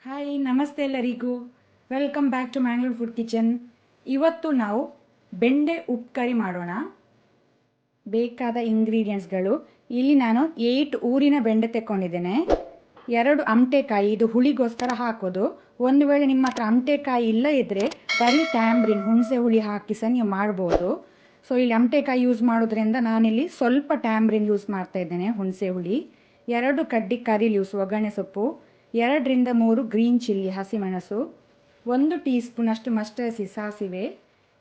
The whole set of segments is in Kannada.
ಹಾಯ್ ನಮಸ್ತೆ ಎಲ್ಲರಿಗೂ. Welcome back to Mangalore food kitchen. ಇವತ್ತು ನಾವು ಬೆಂಡೆ ಉಪ್ಪು ಕರಿ ಮಾಡೋಣ. ಬೇಕಾದ ಇಂಗ್ರೀಡಿಯೆಂಟ್ಸ್ಗಳು, ಇಲ್ಲಿ ನಾನು 8 ಊರಿನ ಬೆಂಡೆ ತೆಕ್ಕೊಂಡಿದ್ದೇನೆ. 2 ಅಮಟೆಕಾಯಿ, ಇದು ಹುಳಿಗೋಸ್ಕರ ಹಾಕೋದು. ಒಂದು ವೇಳೆ ನಿಮ್ಮ ಹತ್ರ ಅಮಟೆಕಾಯಿ ಇಲ್ಲ ಇದ್ದರೆ ಬರೀ ಟ್ಯಾಮ್ರಿನ್ ಹುಣಸೆ ಹುಳಿ ಹಾಕಿ ಸಹ ನೀವು ಮಾಡ್ಬೋದು. ಸೊ ಇಲ್ಲಿ ಅಮಟೆಕಾಯಿ ಯೂಸ್ ಮಾಡೋದ್ರಿಂದ ನಾನಿಲ್ಲಿ ಸ್ವಲ್ಪ ಟ್ಯಾಮ್ರಿನ್ ಯೂಸ್ ಮಾಡ್ತಾ ಇದ್ದೇನೆ, ಹುಣಸೆ ಹುಳಿ. 2 ಕಡ್ಡಿ ಕರಿ ಲೀವ್ಸ್ ಒಗ್ಗರಣೆ ಸೊಪ್ಪು, 2ರಿಂದ 3 ಗ್ರೀನ್ ಚಿಲ್ಲಿ ಹಸಿಮೆಣಸು, 1 ಟೀ ಸ್ಪೂನಷ್ಟು ಮಸ್ಟರ್ಡ್ ಸೀಡ್ ಸಾಸಿವೆ,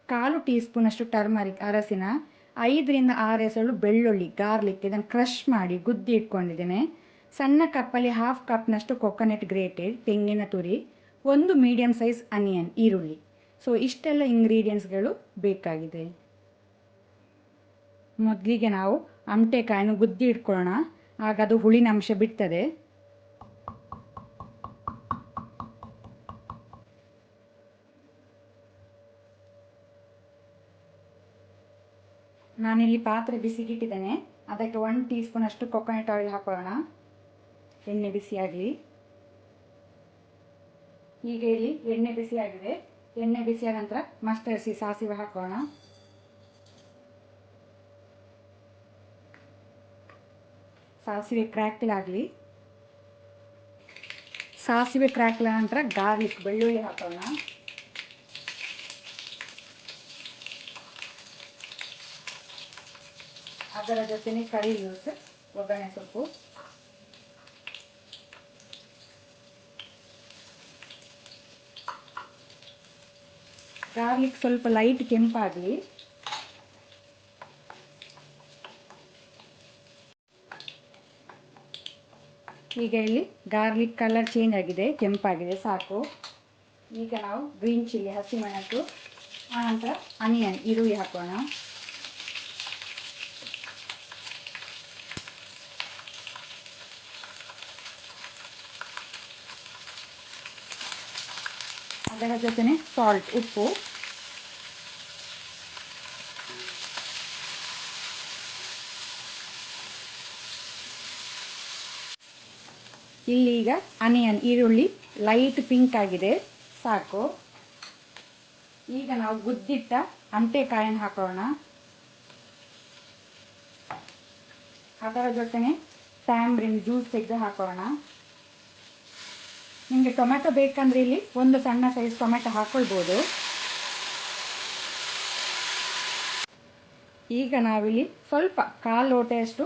1/4 ಟೀ ಸ್ಪೂನಷ್ಟು ಟರ್ಮರಿಕ್ ಅರಸಿನ, 5ರಿಂದ 6 ಎಸಳು ಬೆಳ್ಳುಳ್ಳಿ ಗಾರ್ಲಿಕ್ ಇದನ್ನು ಕ್ರಷ್ ಮಾಡಿ ಗುದ್ದಿ ಇಟ್ಕೊಂಡಿದ್ದೇನೆ. ಸಣ್ಣ ಕಪ್ಪಲ್ಲಿ 1/2 ಕಪ್ನಷ್ಟು ಕೊಕೊನಟ್ ಗ್ರೇಟೆಡ್ ತೆಂಗಿನ ತುರಿ, 1 ಮೀಡಿಯಮ್ ಸೈಜ್ ಅನಿಯನ್ ಈರುಳ್ಳಿ. ಸೊ ಇಷ್ಟೆಲ್ಲ ಇಂಗ್ರೀಡಿಯೆಂಟ್ಸ್ಗಳು ಬೇಕಾಗಿದೆ. ಮೊದಲಿಗೆ ನಾವು ಅಮಟೆಕಾಯನ್ನು ಗುದ್ದಿ ಇಟ್ಕೊಳ್ಳೋಣ, ಆಗ ಅದು ಹುಳಿನ ಅಂಶ ಬಿಡ್ತದೆ. ನಾನಿಲ್ಲಿ ಪಾತ್ರೆ ಬಿಸಿಗಿಟ್ಟಿದ್ದೇನೆ, ಅದಕ್ಕೆ 1 ಟೀ ಸ್ಪೂನಷ್ಟು ಕೊಕೊನಟ್ ಆಯಿಲ್ ಹಾಕೊಳ್ಳೋಣ. ಎಣ್ಣೆ ಬಿಸಿಯಾಗಲಿ. ಈಗ ಇಲ್ಲಿ ಎಣ್ಣೆ ಬಿಸಿಯಾಗಿದೆ. ಎಣ್ಣೆ ಬಿಸಿಯಾದ ನಂತರ ಮಸ್ಟರ್ಡ್ ಸೀಡ್ ಸಾಸಿವೆ ಹಾಕೋಣ. ಸಾಸಿವೆ ಕ್ರ್ಯಾಕಲ್ ಆಗಲಿ. ಸಾಸಿವೆ ಕ್ರ್ಯಾಕಲ್ ನಂತರ ಗಾರ್ಲಿಕ್ ಬೆಳ್ಳುಳ್ಳಿ ಹಾಕೋಣ. ಅದರ ಜೊತೆನೆ ಕರಿ ಲೀವ್ಸ್ ಒಗ್ಗರಣೆ ಸೊಪ್ಪು, ಗಾರ್ಲಿಕ್ ಸ್ವಲ್ಪ ಲೈಟ್ ಕೆಂಪಾಗಲಿ. ಈಗ ಇಲ್ಲಿ ಗಾರ್ಲಿಕ್ ಕಲರ್ ಚೇಂಜ್ ಆಗಿದೆ, ಕೆಂಪಾಗಿದೆ, ಸಾಕು. ಈಗ ನಾವು ಗ್ರೀನ್ ಚಿಲ್ಲಿ ಹಸಿಮೆಣಸು, ಆನಂತರ ಅನಿಯನ್ ಈರುಳ್ಳಿ ಹಾಕೋಣ. ಅದರ ಜೊತೆನೆ ಸಾಲ್ಟ್ ಉಪ್ಪು, ಇಲ್ಲಿ ಈಗ ಅನಿಯನ್ ಈರುಳ್ಳಿ ಲೈಟ್ ಪಿಂಕ್ ಆಗಿದೆ, ಸಾಕು. ಈಗ ನಾವು ಗುದ್ದಿಟ್ಟ ಅಮಟೆಕಾಯನ್ನು ಹಾಕೋಣ. ಅದರ ಜೊತೆನೆ ಟ್ಯಾಮ್ರಿನ್ ಜ್ಯೂಸ್ ತೆಗೆದು ಹಾಕೋಣ. ನಿಮಗೆ ಟೊಮೆಟೊ ಬೇಕಂದ್ರೆ ಇಲ್ಲಿ 1 ಸಣ್ಣ ಸೈಜ್ ಟೊಮೆಟೊ ಹಾಕೊಳ್ಬೋದು. ಈಗ ನಾವಿಲ್ಲಿ ಸ್ವಲ್ಪ 1/4 ಲೋಟೆಯಷ್ಟು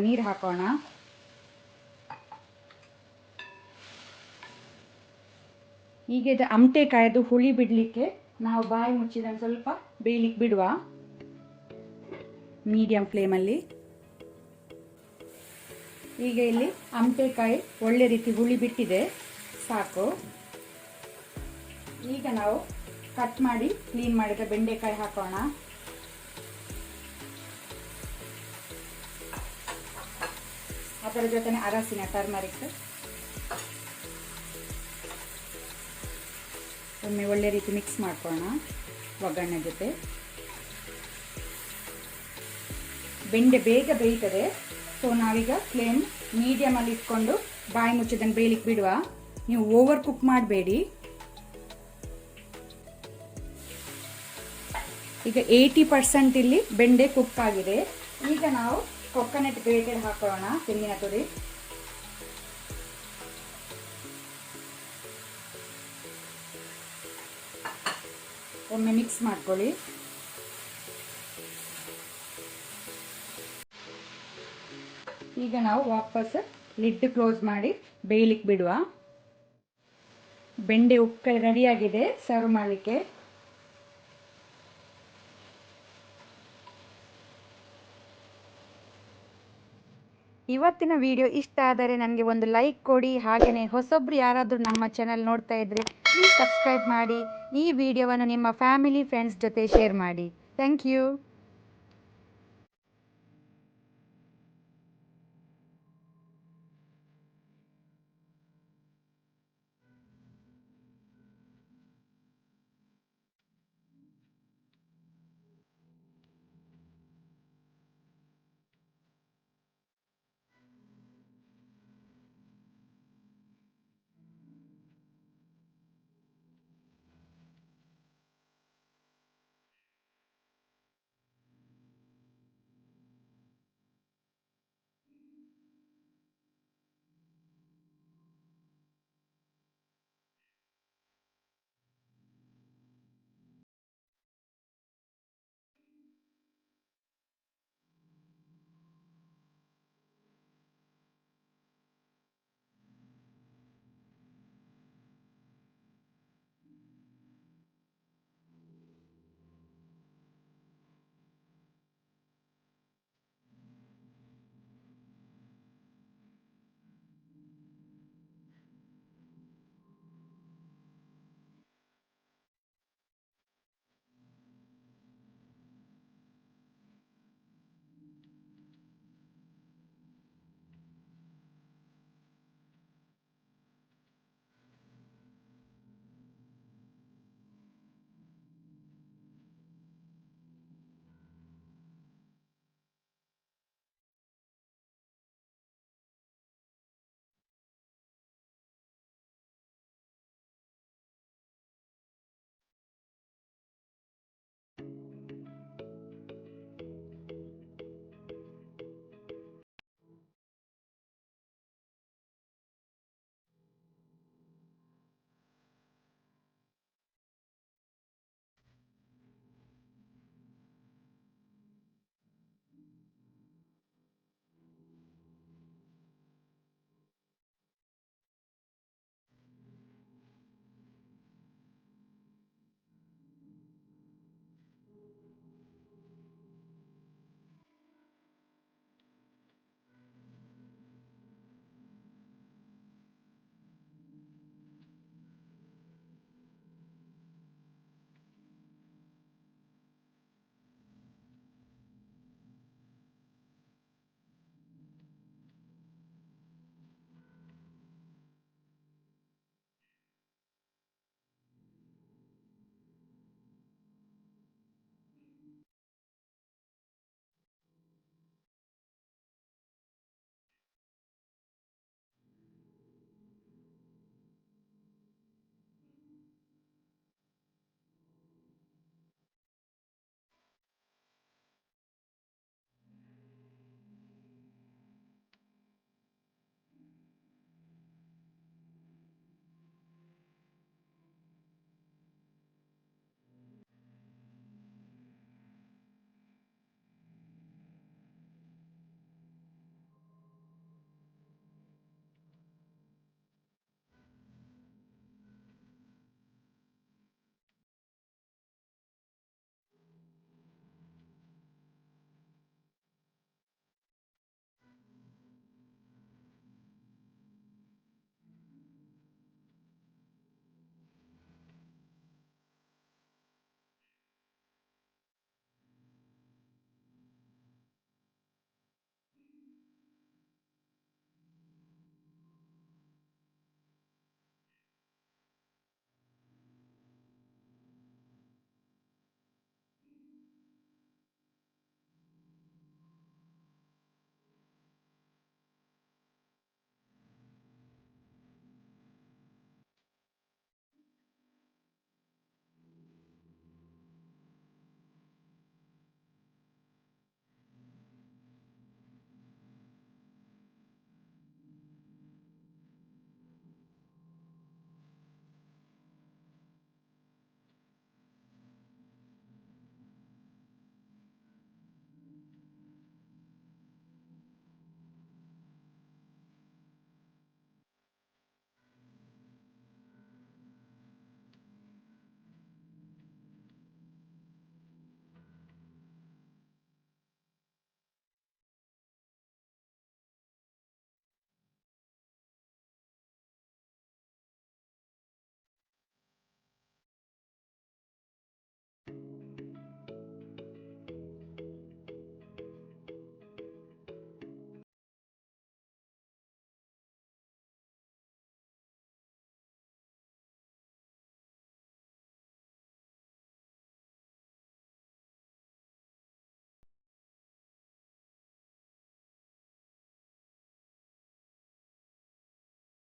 ನೀರು ಹಾಕೋಣ. ಈಗ ಇದು ಅಮಟೆಕಾಯ್ದು ಹುಳಿ ಬಿಡಲಿಕ್ಕೆ ನಾವು ಬಾಯಿ ಮುಚ್ಚಿದನ್ನು ಸ್ವಲ್ಪ ಬೇಯಲಿಕ್ಕೆ ಬಿಡುವ, ಮೀಡಿಯಂ ಫ್ಲೇಮಲ್ಲಿ. ಈಗ ಇಲ್ಲಿ ಅಮಟೆಕಾಯಿ ಒಳ್ಳೆ ರೀತಿ ಹುಳಿ ಬಿಟ್ಟಿದೆ, ಸಾಕು. ಈಗ ನಾವು ಕಟ್ ಮಾಡಿ ಕ್ಲೀನ್ ಮಾಡಿದ ಬೆಂಡೆಕಾಯಿ ಹಾಕೋಣ. ಅದರ ಜೊತೆನೆ ಅರಸಿನ ಟರ್ಮರಿಕ್, ಒಮ್ಮೆ ಒಳ್ಳೆ ರೀತಿ ಮಿಕ್ಸ್ ಮಾಡ್ಕೊಳ್ಳೋಣ ಒಗ್ಗರಣೆ ಜೊತೆ. ಬೆಂಡೆ ಬೇಗ ಬೇಯ್ತದೆ, ಸೊ ನಾವೀಗ ಫ್ಲೇಮ್ ಮೀಡಿಯಮಲ್ಲಿ ಇಟ್ಕೊಂಡು ಬಾಯಿ ಮುಚ್ಚಿದನ್ನು ಬೇಯಲಿಕ್ಕೆ ಬಿಡುವ. ನೀವು ಓವರ್ ಕುಕ್ ಮಾಡಬೇಡಿ. ಈಗ 80% ಇಲ್ಲಿ ಬೆಂಡೆ ಕುಕ್ ಆಗಿದೆ. ಈಗ ನಾವು ಕೊಕೊನಟ್ ಗ್ರೇಟೆಡ್ ಹಾಕೊಳ್ಳೋಣ, ತೆಂಗಿನ ತುರಿ. ಒಮ್ಮೆ ಮಿಕ್ಸ್ ಮಾಡ್ಕೊಳ್ಳಿ. ಈಗ ನಾವು ವಾಪಸ್ ಲಿಡ್ ಕ್ಲೋಸ್ ಮಾಡಿ ಬೇಯಲಿಕ್ಕೆ ಬಿಡುವ. ಬೆಂಡೆ ಉಪ್ಪು ರೆಡಿಯಾಗಿದೆ ಸರ್ವ್ ಮಾಡಲಿಕ್ಕೆ. ಇವತ್ತಿನ ವಿಡಿಯೋ ಇಷ್ಟ ಆದರೆ ನನಗೆ ಒಂದು ಲೈಕ್ ಕೊಡಿ. ಹಾಗೆಯೇ ಹೊಸೊಬ್ರು ಯಾರಾದರೂ ನಮ್ಮ ಚಾನಲ್ ನೋಡ್ತಾ ಇದ್ದರೆ ಪ್ಲೀಸ್ ಸಬ್ಸ್ಕ್ರೈಬ್ ಮಾಡಿ. ಈ ವಿಡಿಯೋವನ್ನು ನಿಮ್ಮ ಫ್ಯಾಮಿಲಿ ಫ್ರೆಂಡ್ಸ್ ಜೊತೆ ಶೇರ್ ಮಾಡಿ. Thank you.